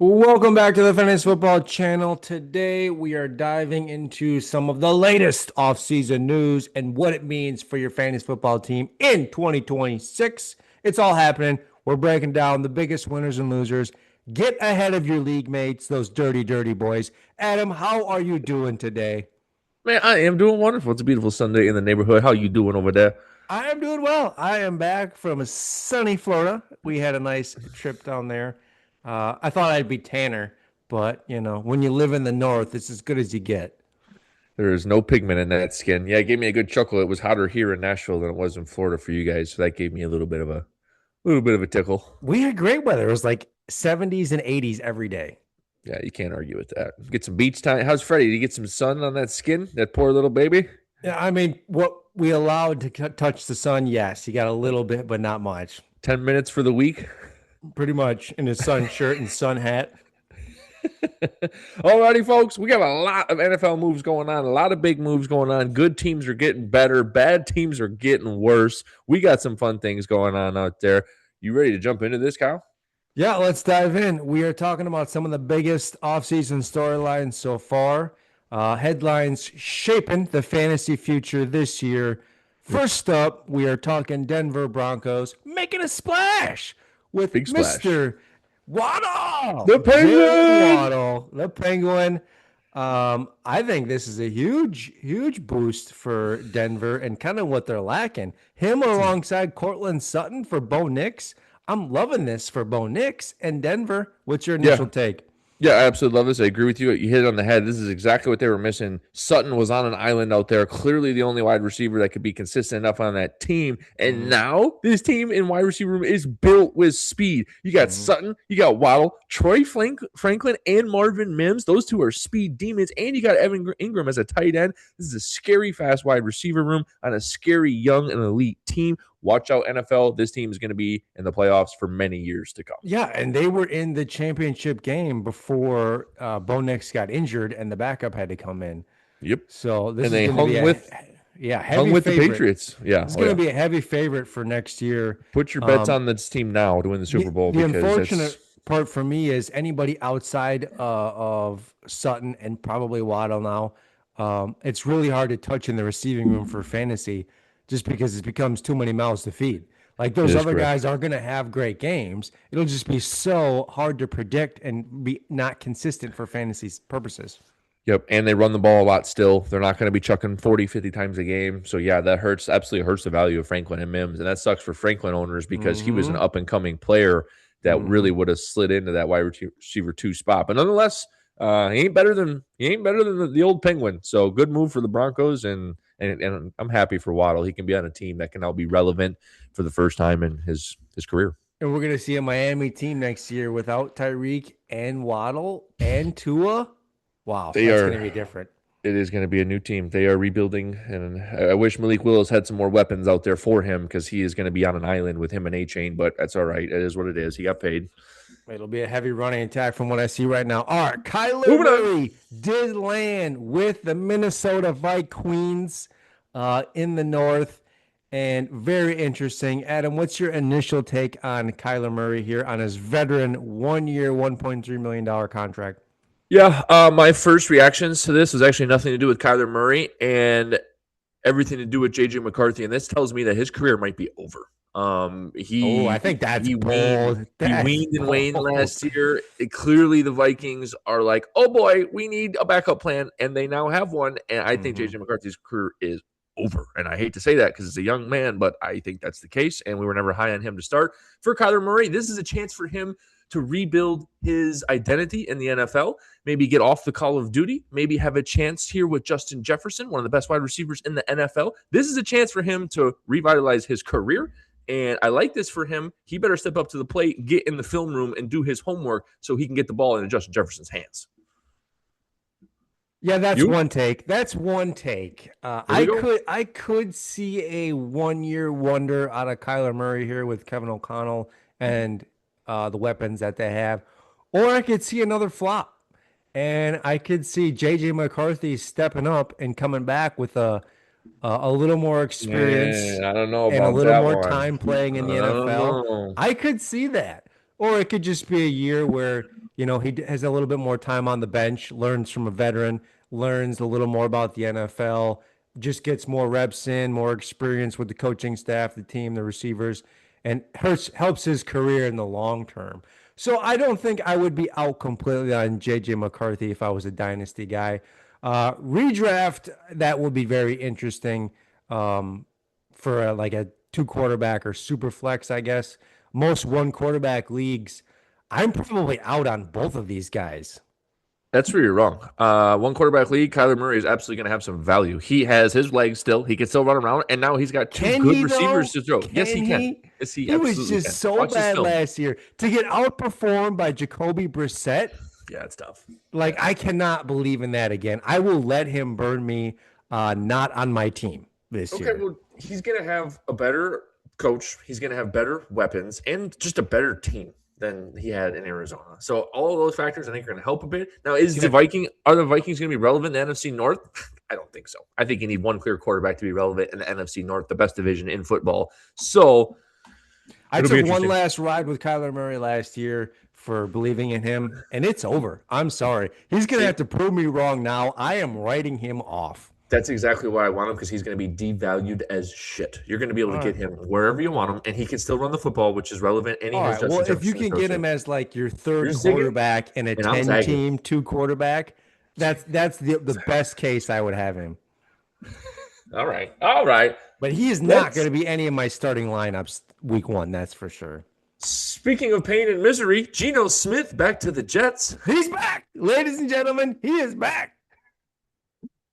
Welcome back to the Fantasy Football Channel. Today we are diving into some of the latest offseason news and what it means for your fantasy football team in 2026. It's all happening. We're breaking down the biggest winners and losers. Get ahead of your league mates, those dirty, dirty boys. Adam, how are you doing today? Man, I am doing wonderful. It's a beautiful Sunday in the neighborhood. How you doing over there? I am doing well. I am back from sunny Florida. We had a nice trip down there. I thought I'd be tanner, but when you live in the north, it's as good as you get. There is no pigment in that skin. Yeah, it gave me a good chuckle. It was hotter here in Nashville than it was in Florida for you guys, so that gave me a little bit of a tickle. We had great weather. It was like 70s and 80s every day. Yeah, you can't argue with that. Get some beach time. How's Freddie? Did you get some sun on that skin? That poor little baby. Yeah, I mean, what we allowed to touch the sun, yes, he got a little bit, but not much. 10 minutes for the week. Pretty much in his sun shirt and sun hat. Alrighty, folks, we got a lot of NFL moves going on, a lot of big moves going on. Good teams are getting better, bad teams are getting worse. We got some fun things going on out there. You ready to jump into this, Kyle? Yeah, let's dive in. We are talking about some of the biggest offseason storylines so far. Headlines shaping the fantasy future this year. First up, we are talking Denver Broncos making a splash with Big splash. Mr. Waddle, The Jalen Penguin. Waddle, the Penguin. I think this is a huge, huge boost for Denver and kind of what they're lacking. Him alongside Cortland Sutton for Bo Nix. I'm loving this for Bo Nix and Denver. What's your initial Yeah, take? Yeah, I absolutely love this. I agree with you. You hit it on the head. This is exactly what they were missing. Sutton was on an island out there, clearly the only wide receiver that could be consistent enough on that team. And Mhm, now this team in wide receiver room is built with speed. You got mhm. Sutton, you got Waddle, Franklin, and Marvin Mims. Those two are speed demons. And you got Evan Ingram as a tight end. This is a scary, fast wide receiver room on a scary, young, and elite team. Watch out, NFL. This team is going to be in the playoffs for many years to come. Yeah, and they were in the championship game before Bo Nix got injured and the backup had to come in. Yep. So this And is they going to be hung a with hung heavy with the favorite. Patriots. Yeah. It's Oh going to yeah. be a heavy favorite for next year. Put your bets Um, on this team now to win the Super Bowl the because unfortunate that's part for me is anybody outside of Sutton and probably Waddle now. It's really hard to touch in the receiving room for fantasy just because it becomes too many mouths to feed. Like it those is other correct. guys are going to have great games. It'll just be so hard to predict and be not consistent for fantasy purposes. Yep. And they run the ball a lot still. They're not going to be chucking 40, 50 times a game. So yeah, that hurts absolutely hurts the value of Franklin and Mims. And that sucks for Franklin owners because he was an Mm-hmm. up and coming player that Mm-hmm. really would have slid into that wide receiver two spot. But nonetheless, he ain't better than the old Penguin. So good move for the Broncos, and I'm happy for Waddle. He can be on a team that can now be relevant for the first time in his career. And we're going to see a Miami team next year without Tyreek and Waddle and Tua. Wow, They that's going to are be different. it is going to be a new team. They are rebuilding, and I wish Malik Willis had some more weapons out there for him because he is going to be on an island with him and A Chain. But that's all right. It is what it is. He got paid. It'll be a heavy running attack from what I see right now. All right, Kyler Moving on. Murray did land with the Minnesota Vikings in the North, and very interesting. Adam, what's your initial take on Kyler Murray here on his veteran 1 year, $1.3 million contract? Yeah, my first reactions to this was actually nothing to do with Kyler Murray and everything to do with JJ McCarthy, and this tells me that his career might be over. Oh, I He think that's he weaned bold. he That's weaned and waned bold. last year. Clearly, the Vikings are like, oh boy, we need a backup plan, and they now have one. And I think Mhm. JJ McCarthy's career is over. And I hate to say that because it's a young man, but I think that's the case. And we were never high on him to start. For Kyler Murray, this is a chance for him to rebuild his identity in the NFL, maybe get off the Call of Duty, maybe have a chance here with Justin Jefferson, one of the best wide receivers in the NFL. This is a chance for him to revitalize his career. And I like this for him. He better step up to the plate, get in the film room, and do his homework so he can get the ball into Justin Jefferson's hands. Yeah, that's You? one take. That's one take. There we go. I could see a 1 year wonder out of Kyler Murray here with Kevin O'Connell and the weapons that they have, or I could see another flop, and I could see JJ McCarthy stepping up and coming back with a little more experience Man, I don't know and a about little that more one. time playing in the I don't NFL. know. I could see that, or it could just be a year where Has a little bit more time on the bench, learns from a veteran, learns a little more about the NFL, just gets more reps in, more experience with the coaching staff, the team, the receivers, and helps his career in the long term. So I don't think I would be out completely on JJ McCarthy if I was a dynasty guy. Redraft, that would be very interesting for like a two quarterback or super flex, I guess. Most one quarterback leagues, I'm probably out on both of these guys. That's where you're wrong. One quarterback league, Kyler Murray is absolutely going to have some value. He has his legs still. He can still run around, and now he's got two Can good he receivers though? to throw. Yes, Can he can. he? Yes, he He was absolutely just can. so Watch his bad film. last year to get outperformed by Jacoby Brissett. Yeah, it's tough. Like I cannot believe in that again. I will let him burn me. Not on my team this Okay, year. well, he's going to have a better coach. He's going to have better weapons and just a better team than he had in Arizona. So all of those factors, I think, are going to help a bit. Now, are the Vikings going to be relevant in the NFC North? I don't think so. I think you need one clear quarterback to be relevant in the NFC North, the best division in football. So I it'll be took one interesting. last ride with Kyler Murray last year for believing in him, and it's over. I'm sorry. He's going to See, have to prove me wrong now. I am writing him off. that's exactly why I want him, because he's going to be devalued as shit. You're going to be able to All get right. him wherever you want him, and he can still run the football, which is relevant, and he All has right. Well, Justin if you Jefferson to can throw get to. him as like your You're third zigging, quarterback in a and I'm 10 zagging. team, two quarterback, that's the best case I would have him. All right. All right. But he is not going to be any of my starting lineups week one, that's for sure. Speaking of pain and misery, Geno Smith back to the Jets. He's back. Ladies and gentlemen, he is back.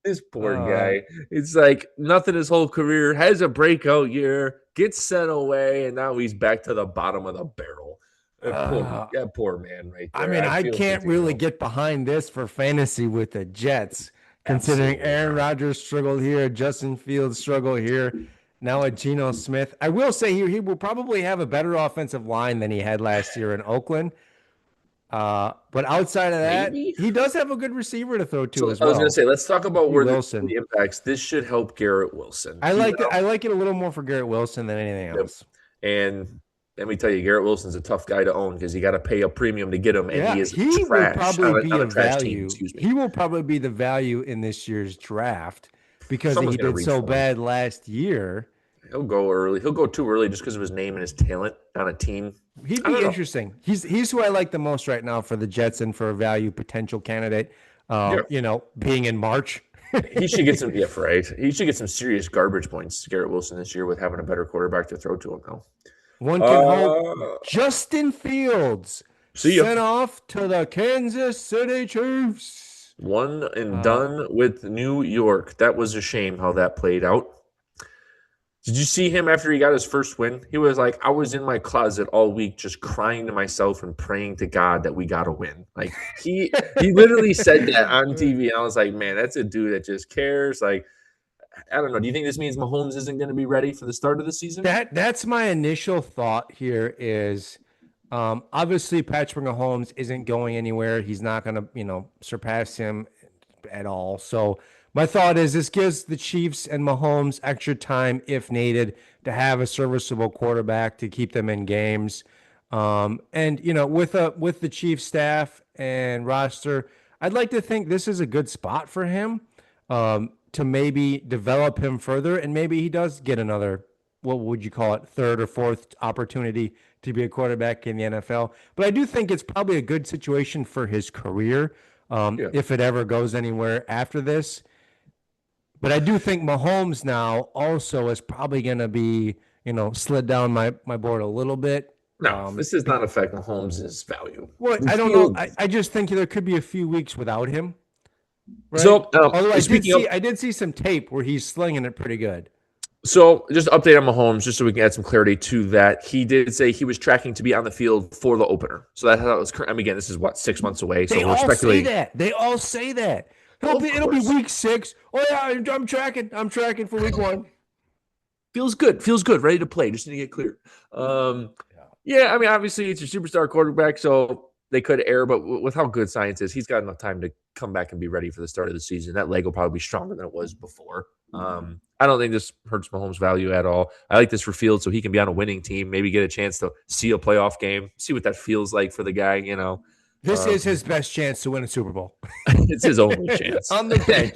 This poor guy. It's like nothing his whole career, has a breakout year, gets sent away, and now he's back to the bottom of the barrel. That poor man right there. I mean, I feel can't for really Geno. get behind this for fantasy with the Jets, considering Absolutely Aaron not. Rodgers struggled here, Justin Fields struggled here, now a Geno Smith. I will say he will probably have a better offensive line than he had last year in Oakland. But outside of that, Maybe. he does have a good receiver to throw to So as I was going well. to say, let's talk about P. where Wilson. the impacts. This should help Garrett Wilson. I like it a little more for Garrett Wilson than anything else. And let me tell you, Garrett Wilson's a tough guy to own because you got to pay a premium to get him, and Yeah, he is he will trash probably be on a a trash team. value. Excuse me. He will probably be the value in this year's draft because Someone's he gonna did reach so for him. bad last year. He'll go early. He'll go too early just because of his name and his talent on a team. He'd I don't be know. interesting. He's who I like the most right now for the Jets and for a value potential candidate. Being in March. He should get some right. He should get some serious garbage points, Garrett Wilson, this year with having a better quarterback to throw to him now. One can hope Justin Fields See ya. sent off to the Kansas City Chiefs. One and done with New York. That was a shame how that played out. Did you see him after he got his first win? He was like, I was in my closet all week just crying to myself and praying to God that we got to win. Like he literally said that on TV, and I was like, man, that's a dude that just cares. Like, I don't know. Do you think this means Mahomes isn't going to be ready for the start of the season? That's my initial thought here is obviously Patrick Mahomes isn't going anywhere. He's not going to, surpass him at all. So my thought is this gives the Chiefs and Mahomes extra time if needed to have a serviceable quarterback to keep them in games. With the Chiefs staff and roster, I'd like to think this is a good spot for him to maybe develop him further, and maybe he does get another, what would you call it, third or fourth opportunity to be a quarterback in the NFL. But I do think it's probably a good situation for his career if it ever goes anywhere after this. But I do think Mahomes now also is probably going to be, slid down my board a little bit. No, this does not affect Mahomes' value. Well, I don't know. I just think there could be a few weeks without him. Right? So, although I did see some tape where he's slinging it pretty good. So, just update on Mahomes, just so we can add some clarity to that. He did say he was tracking to be on the field for the opener. So that was. Again, this is 6 months away. So They we're all speculating. say that. They all say that. It'll be week 6. Oh yeah, I'm tracking. I'm tracking for week 1. Feels good. Ready to play. Just need to get clear. I mean, obviously it's your superstar quarterback, so they could err. But with how good science is, he's got enough time to come back and be ready for the start of the season. That leg will probably be stronger than it was before. I don't think this hurts Mahomes' value at all. I like this for Fields so he can be on a winning team, maybe get a chance to see a playoff game, see what that feels like for the guy. This is his best chance to win a Super Bowl. It's his only chance. On the bench.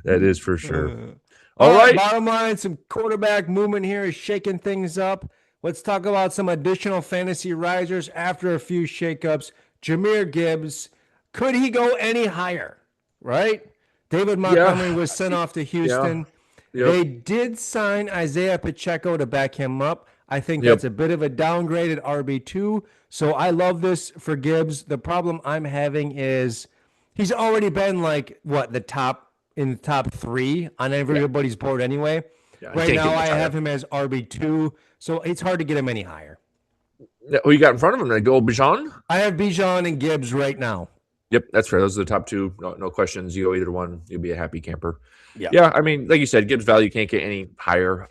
That is for sure. All right. right. Bottom line, some quarterback movement here is shaking things up. Let's talk about some additional fantasy risers after a few shakeups. Jahmyr Gibbs, could he go any higher? Right? David Montgomery was sent off to Houston. Yep. They did sign Isaiah Pacheco to back him up. I think that's a bit of a downgraded RB2. So I love this for Gibbs. The problem I'm having is he's already been like the top 3 on everybody's board anyway. Yeah, right now I have him as RB2, so it's hard to get him any higher. Who you got in front of him? Go Bijan? I have Bijan and Gibbs right now. Yep, that's fair. Those are the top 2. No questions. You go either one, you'll be a happy camper. Yeah. I mean, like you said, Gibbs' value can't get any higher.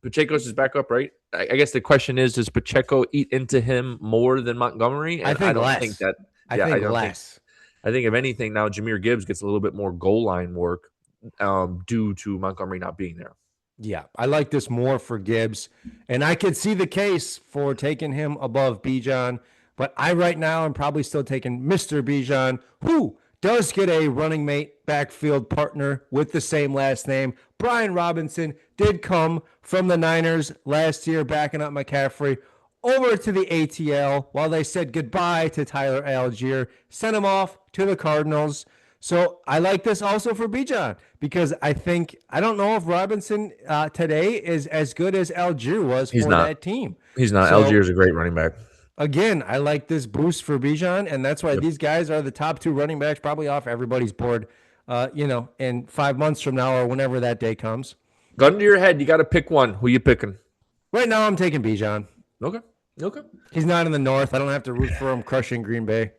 Pacheco's his backup, right? I guess the question is, does Pacheco eat into him more than Montgomery? And I don't think that. I think less. I think if anything, now Jahmyr Gibbs gets a little bit more goal line work due to Montgomery not being there. Yeah, I like this more for Gibbs, and I could see the case for taking him above Bijan, but I right now am probably still taking Mr. Bijan, who does get a running mate backfield partner with the same last name. Brian Robinson did come from the Niners last year, backing up McCaffrey over to the ATL while they said goodbye to Tyler Algier, sent him off to the Cardinals. So I like this also for Bijan because I don't know if Robinson today is as good as Algier was that team. He's not. So, Algier's a great running back. Again, I like this boost for Bijan, and that's why these guys are the top 2 running backs probably off everybody's board, in 5 months from now or whenever that day comes. Gun to your head, you got to pick one. Who you picking? Right now I'm taking Bijan. Okay. He's not in the North. I don't have to root for him crushing Green Bay.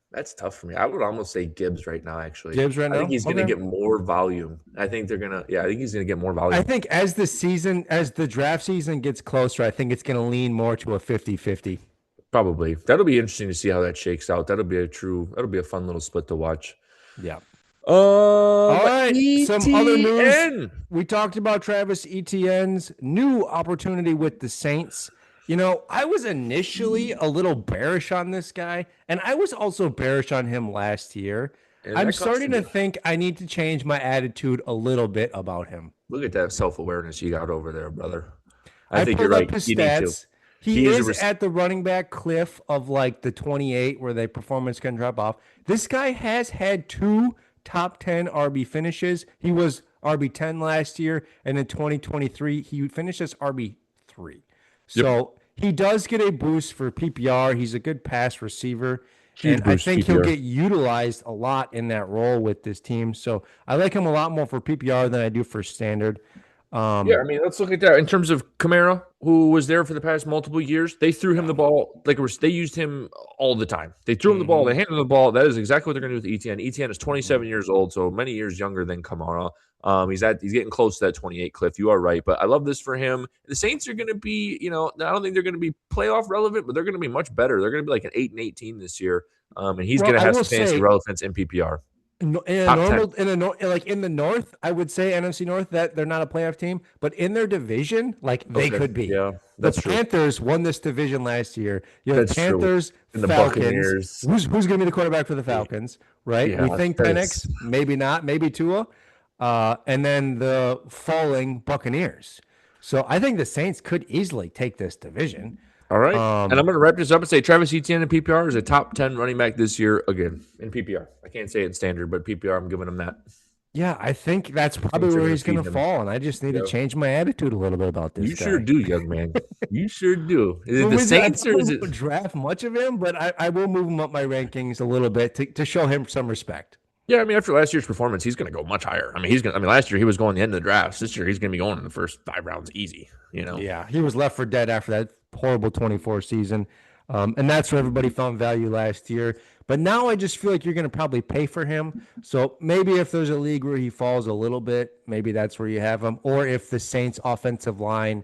That's tough for me. I would almost say Gibbs right now, actually. Gibbs right now? I think he's going to get more volume. I think he's going to get more volume. I think as the draft season gets closer, I think it's going to lean more to a 50-50. Probably. That'll be interesting to see how that shakes out. That'll be a fun little split to watch. Yeah. All right. ETN. Some other news. We talked about Travis Etienne's new opportunity with the Saints. I was initially a little bearish on this guy, and I was also bearish on him last year. I'm starting to think I need to change my attitude a little bit about him. Look at that self-awareness you got over there, brother. I think you're right. His stats. He is at the running back cliff of like the 28 where the performance can drop off. This guy has had 2 top 10 RB finishes. He was RB 10 last year, and in 2023, he finished as RB 3. So he does get a boost for PPR. He's a good pass receiver. And I think he'll get utilized a lot in that role with this team. So I like him a lot more for PPR than I do for standard. Let's look at that. In terms of Kamara, who was there for the past multiple years, they threw him the ball. They used him all the time. They threw him the ball. They handed him the ball. That is exactly what they're going to do with ETN. ETN is 27 years old, so many years younger than Kamara. He's getting close to that 28 cliff. You are right, but I love this for him. The Saints are going to be, I don't think they're going to be playoff relevant, but they're going to be much better. They're going to be like an 8-18 this year, and he's going to have some fantasy relevance in PPR. In the North, I would say NFC North that they're not a playoff team, but in their division, they could be. Yeah, the Panthers won this division last year. You have the Panthers, and the Falcons. Who's going to be the quarterback for the Falcons? Right? Yeah, we think Penix, maybe not, maybe Tua, and then the falling Buccaneers. So I think the Saints could easily take this division. All right. And I'm going to wrap this up and say Travis Etienne in PPR is a top 10 running back this year again in PPR. I can't say it in standard, but PPR, I'm giving him that. Yeah, I think that's probably where he's going to fall, and I just need to change my attitude a little bit about this. You sure do, young man. You sure do. Is it the Saints or is it draft much of him? But I will move him up my rankings a little bit to show him some respect. Yeah, after last year's performance, he's going to go much higher. Last year he was going the end of the drafts. This year he's going to be going in the first 5 rounds easy. Yeah, he was left for dead after that horrible 24 season. And that's where everybody found value last year. But now I just feel like you're going to probably pay for him. So maybe if there's a league where he falls a little bit, maybe that's where you have him. Or if the Saints offensive line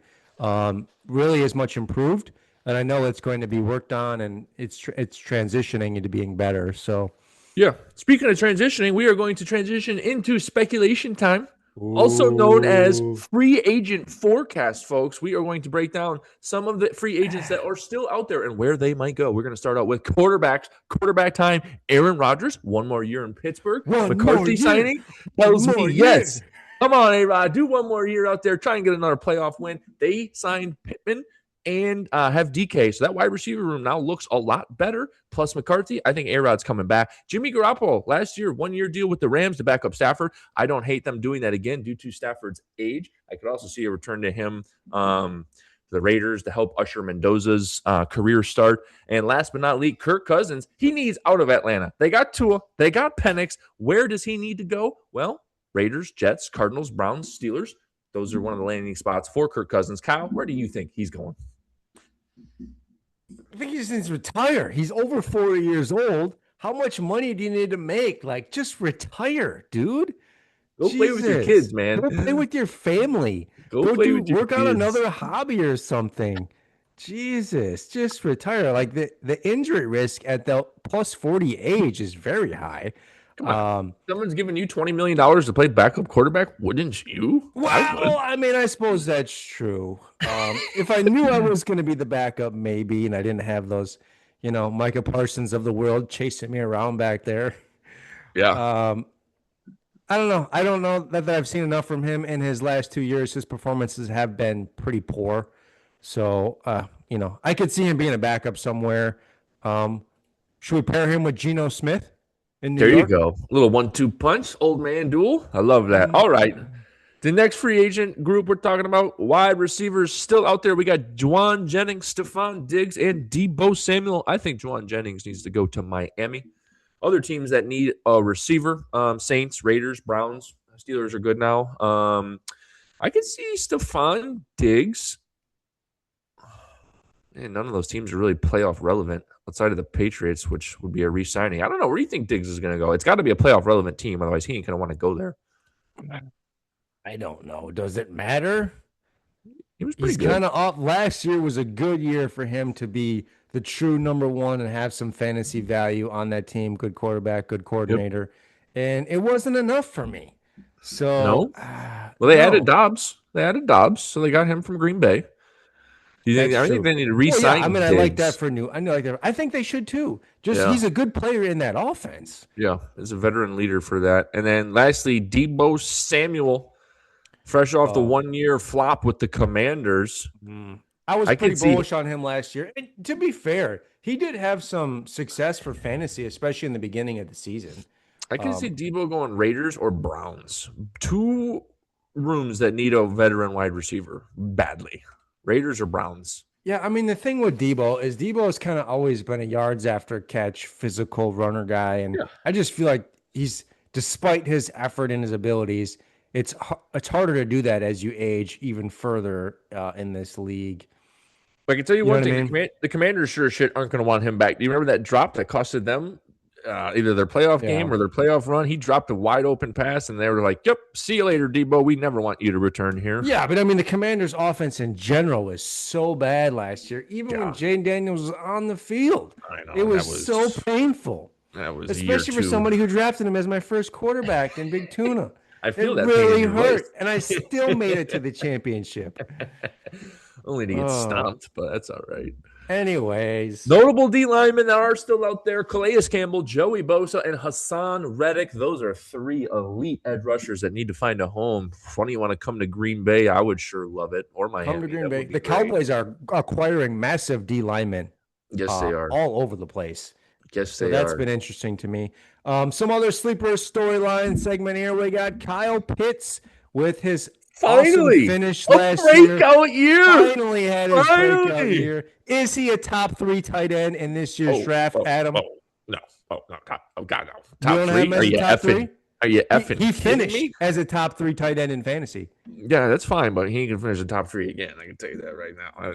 really is much improved, and I know it's going to be worked on and it's transitioning into being better. So yeah. Speaking of transitioning, we are going to transition into speculation time. also known as Ooh. free agent forecast, folks. We are going to break down some of the free agents that are still out there and where they might go. We're going to start out with quarterbacks. Quarterback time. Aaron Rodgers, one more year in Pittsburgh. One more McCarthy year. signing One tells me more yes. year. Come on, A-Rod. Do one more year out there. Try and get another playoff win. They signed Pittman and have DK. So that wide receiver room now looks a lot better. Plus McCarthy, I think A-Rod's coming back. Jimmy Garoppolo, last year, 1 year deal with the Rams to back up Stafford. I don't hate them doing that again due to Stafford's age. I could also see a return to him, the Raiders, to help usher Mendoza's career start. And last but not least, Kirk Cousins. He needs out of Atlanta. They got Tua. They got Penix. Where does he need to go? Well, Raiders, Jets, Cardinals, Browns, Steelers. Those are one of the landing spots for Kirk Cousins. Kyle, where do you think he's going? I think he just needs to retire. He's over 40 years old. How much money do you need to make? Like, just retire, dude. Go play with your kids, man. Go play with your family. Go play with your work on kids. another hobby or something. Jesus, just retire. Like the injury risk at the plus 40 age is very high. Come on. Someone's giving you $20 million to play backup quarterback. Wouldn't you? Well, I mean, I suppose that's true. If I knew I was going to be the backup, maybe, and I didn't have those, Micah Parsons of the world chasing me around back there. Yeah. I don't know. I don't know that I've seen enough from him in his last 2 years. His performances have been pretty poor. So, I could see him being a backup somewhere. Should we pair him with Geno Smith? There you go. A little 1-2 punch, old man duel. I love that. All right. The next free agent group we're talking about, wide receivers still out there. We got Juwan Jennings, Stephon Diggs, and Deebo Samuel. I think Juwan Jennings needs to go to Miami. Other teams that need a receiver, Saints, Raiders, Browns, Steelers are good now. I could see Stephon Diggs. Man, none of those teams are really playoff relevant outside of the Patriots, which would be a re-signing. I don't know. Where do you think Diggs is going to go? It's got to be a playoff relevant team. Otherwise, he ain't going to want to go there. I don't know. Does it matter? He was pretty He's good. kind of off. Last year was a good year for him to be the true number one and have some fantasy value on that team. Good quarterback, good coordinator. Yep. And it wasn't enough for me. So, no. Well, they added Dobbs. So they got him from Green Bay. I think they need to re-sign. I mean, Diggs. I like that for new. I know, like that. I think they should too. He's a good player in that offense. Yeah, he's a veteran leader for that. And then lastly, Deebo Samuel, fresh off the 1 year flop with the Commanders. I was pretty bullish on him last year. And to be fair, he did have some success for fantasy, especially in the beginning of the season. I can see Deebo going Raiders or Browns. Two rooms that need a veteran wide receiver badly. Raiders or Browns? Yeah, I mean, the thing with Deebo has kind of always been a yards after catch, physical runner guy. And I just feel like despite his effort and his abilities, it's harder to do that as you age even further in this league. But I can tell you one thing. The Commanders sure shit aren't going to want him back. Do you remember that drop that costed them either their playoff game or their playoff run? He dropped a wide open pass, and they were like, yep, see you later, Deebo. We never want you to return here. Yeah, but I mean, the Commanders' offense in general was so bad last year, even when Jane Daniels was on the field. I know. It was so painful. That was especially for somebody who drafted him as my first quarterback in Big Tuna. I feel it really hurt, and I still made it to the championship. Only to get stomped, but that's all right. Anyways. Notable D linemen that are still out there: Calais Campbell, Joey Bosa, and Hassan Reddick. Those are three elite edge rushers that need to find a home. Funny you want to come to Green Bay. I would sure love it. Or Miami. Come to Green Bay. The Cowboys are acquiring massive D linemen. Yes, they are. All over the place. Yes, they are. That's been interesting to me. Some other sleeper storyline segment here. We got Kyle Pitts with his awesome finish last year. Finally had his breakout year. Is he a top 3 tight end in this year's draft, Adam? No. Oh, God, no. Top you don't 3? Have him as a top 3? Are you effing He finished as a top 3 tight end in fantasy. Yeah, that's fine, but he ain't gonna finish in top 3 again. I can tell you that right now.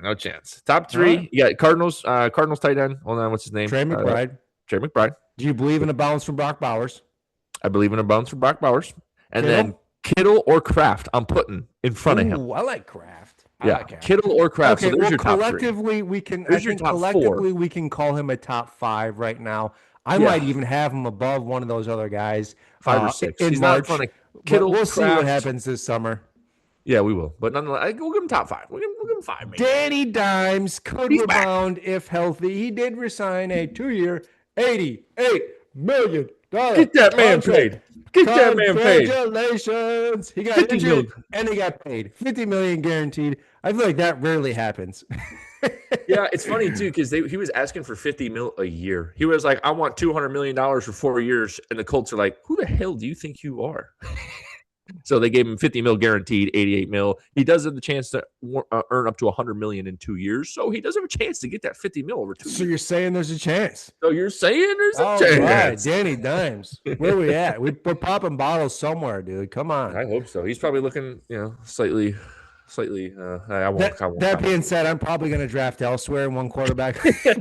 No chance. Top 3, you got Cardinals tight end. Hold on, what's his name? Trey McBride. Trey McBride. Do you believe in a bounce from Brock Bowers? I believe in a bounce from Brock Bowers. And then Kittle or Kraft, I'm putting in front of him. I like Kraft. Kittle or Kraft. Okay, so there's your top collectively 3. we can. There's your top collectively 4. we can call him a top 5 right now. I might even have him above one of those other guys. 5 or 6. In He's March. not But Kittle, we'll see what Kraft. happens this summer. Yeah, we will. But nonetheless, we'll give him top 5. We'll give him 5, maybe. Danny Dimes could He's back. rebound if healthy. He did resign a 2-year, $88 million Get that man paid. Get that man paid. Congratulations. He got 50 injured million. and he got paid. $50 million guaranteed. I feel like that rarely happens. Yeah, it's funny too because he was asking for 50 mil a year. He was like, "I want $200 million for 4 years," and the Colts are like, "Who the hell do you think you are?" So they gave him 50 mil guaranteed, 88 mil. He does have the chance to earn up to 100 million in 2 years, so he does have a chance to get that 50 mil over 2 years. So you're saying there's a chance? So you're saying there's a All chance? right, Danny Dimes. Where are we at? We're popping bottles somewhere, dude. Come on. I hope so. He's probably looking, slightly. I won't. That being said, I'm probably going to draft elsewhere in one quarterback. Yeah.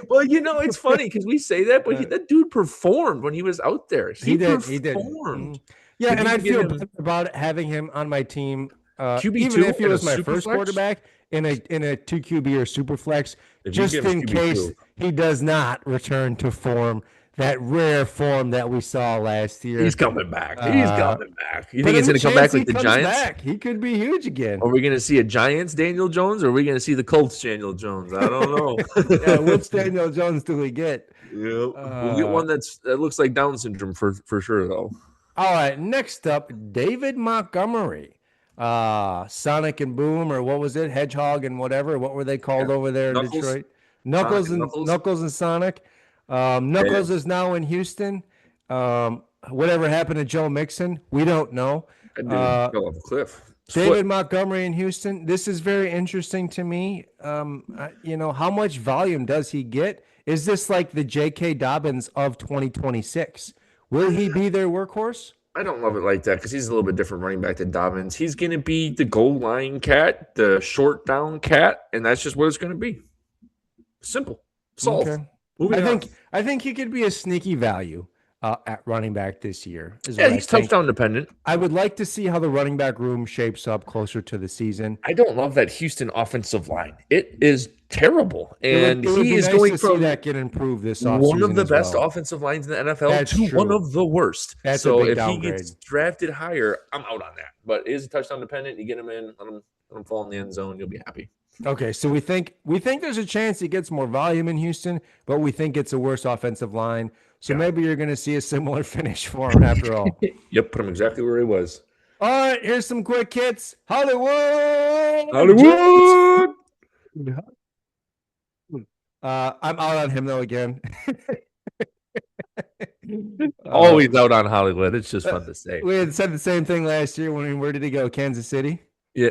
Well, it's funny because we say that, but that dude performed when he was out there. He did. Mm-hmm. Yeah, and I feel bad about having him on my team. QB2 even if he was my super first flex? quarterback in a 2 QB or super flex, If you just give him in case QB2. he does not return to form, that rare form that we saw last year. He's coming back. He's coming back. You But think he's any going to come chance back like he the comes Giants? back, he could be huge again. Are we going to see a Giants Daniel Jones, or are we going to see the Colts Daniel Jones? I don't know. Yeah, which Daniel Jones do we get? We'll get one that looks like Down syndrome for sure, though. All right, next up, David Montgomery. Sonic and Boom, or what was it? Hedgehog and whatever. What were they called over there in Detroit? Knuckles and Sonic. Knuckles is now in Houston. Whatever happened to Joe Mixon, we don't know. That dude fell off a cliff. David Montgomery in Houston. This is very interesting to me. How much volume does he get? Is this like the J.K. Dobbins of 2026? Will he be their workhorse? I don't love it like that because he's a little bit different running back than Dobbins. He's going to be the goal line cat, the short down cat, and that's just what it's going to be. Simple. Solved. Okay. I think he could be a sneaky value at running back this year. Yeah, he's touchdown dependent. I would like to see how the running back room shapes up closer to the season. I don't love that Houston offensive line. It is terrible, and it would he be is nice going to from see that get improved this offseason. one of the as best well. offensive lines in the NFL That's to true. one of the worst. That's so a big if downgrade. he gets drafted higher, I'm out on that. But it is touchdown dependent. You get him in, let him fall in the end zone. You'll be happy. Okay, so we think there's a chance he gets more volume in Houston, but we think it's a worse offensive line. So maybe you're going to see a similar finish for him after all. Yep, put him exactly where he was. All right, here's some quick hits. Hollywood. I'm out on him though again. Always out on Hollywood. It's just fun to say. We had said the same thing last year where did he go? Kansas City? Yeah,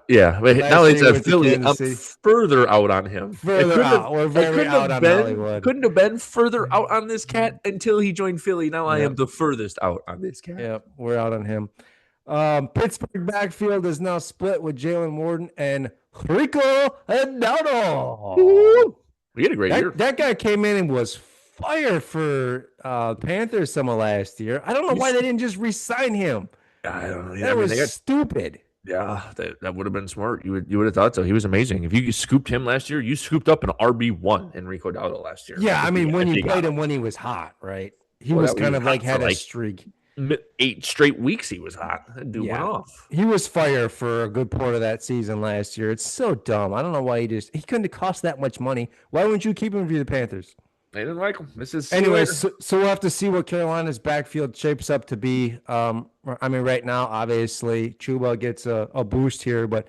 yeah. But Last now he's year at went to Philly. Kansas I'm City. further out on him. Further out. We're very out on Hollywood. Couldn't have been further out on this cat until he joined Philly. Now I am the furthest out on this cat. Yep, we're out on him. Pittsburgh backfield is now split with Jalen Warden and Rico Hidalgo. We had a great year. That guy came in and was fire for Panthers some of last year. I don't know why they didn't just re-sign him. I don't know. That was stupid. Yeah, that would have been smart. You would have thought so. He was amazing. If you scooped him last year, you scooped up an RB1 in Rico Dowdle last year. Yeah, I mean, when you played him when he was hot, right? He was kind of like had a streak. 8 straight weeks he was hot. That dude went off. He was fire for a good part of that season last year. It's so dumb. I don't know why he couldn't have cost that much money. Why wouldn't you keep him for the Panthers? They didn't like him. Anyway, so we'll have to see what Carolina's backfield shapes up to be. I mean, right now, obviously, Chuba gets a boost here, but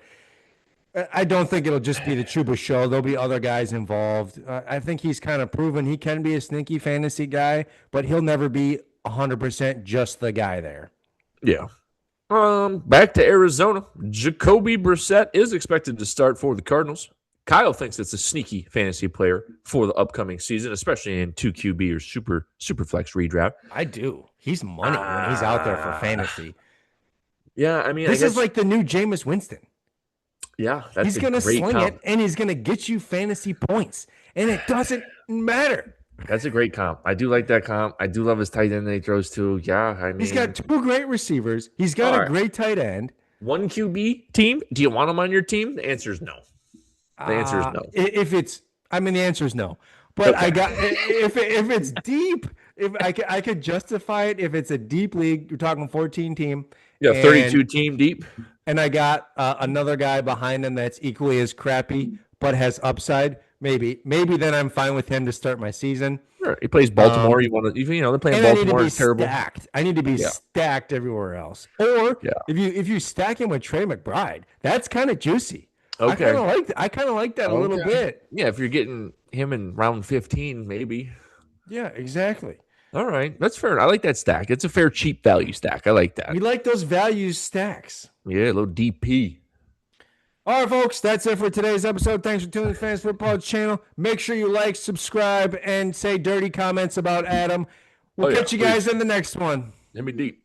I don't think it'll just be the Chuba show. There'll be other guys involved. I think he's kind of proven he can be a sneaky fantasy guy, but he'll never be 100% just the guy there. Yeah. Back to Arizona. Jacoby Brissett is expected to start for the Cardinals. Kyle thinks it's a sneaky fantasy player for the upcoming season, especially in 2 QB or super flex redraft. I do. He's money when he's out there for fantasy. Yeah, I mean, this is like the new Jameis Winston. Yeah, he's going to sling it, and he's going to get you fantasy points, and it doesn't matter. That's a great comp. I do like that comp. I do love his tight end that he throws to. Yeah, I mean, he's got 2 great receivers. He's got a great tight end. 1 QB team. Do you want him on your team? The answer is no. The answer is no. The answer is no. But okay. if it's deep, if I could justify it if it's a deep league, you're talking 14 team. Yeah, and 32 team deep. and I got another guy behind him that's equally as crappy but has upside. Maybe then I'm fine with him to start my season. Sure. He plays Baltimore. You want to, they're playing And I need to Baltimore. be It's terrible. stacked. I need to be Yeah. stacked everywhere else. Or Yeah. if you stack him with Trey McBride, that's kind of juicy. Okay. I kind of like that a little Okay. bit. Yeah, if you're getting him in round 15, maybe. Yeah, exactly. All right. That's fair. I like that stack. It's a fair, cheap value stack. I like that. We like those values stacks. Yeah, a little DP. All right, folks, that's it for today's episode. Thanks for tuning to the Fantasy Football channel. Make sure you like, subscribe, and say dirty comments about Adam. We'll catch you guys in the next one. Hit me deep.